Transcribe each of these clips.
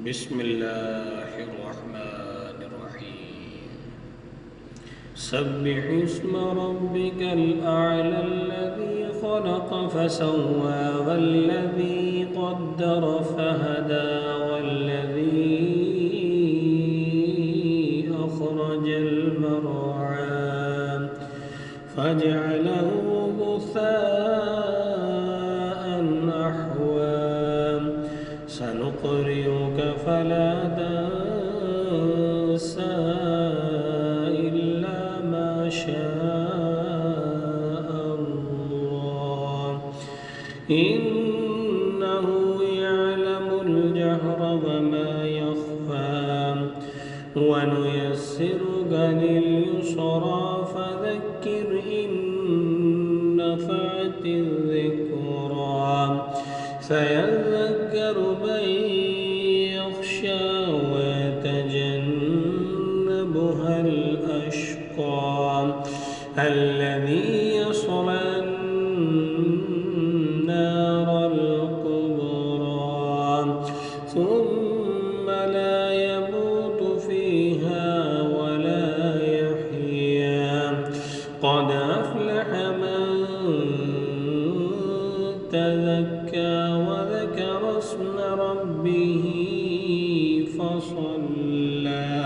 بسم الله الرحمن الرحيم. سبح اسم ربك الأعلى الذي خلق فسوى والذي قدر فهدى والذي أخرج المرعى فجعله غثاء أحوى سنقرئك فلا تنسى إلا ما شاء الله إنه يعلم الجهر وما يخفى ونيسرك لليسرى فذكر إن نفعت الذكرى سيذكر من يخشى ويتجنبها الأشقى الذي يصلى النار الكبرى ثم لا يموت فيها ولا يحيا قد أفلح من تزكى وذكر اسم ربه فصلى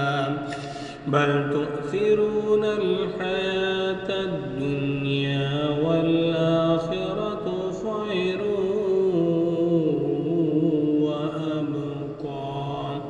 بل تؤثرون الحياة الدنيا والآخرة خير وأبقى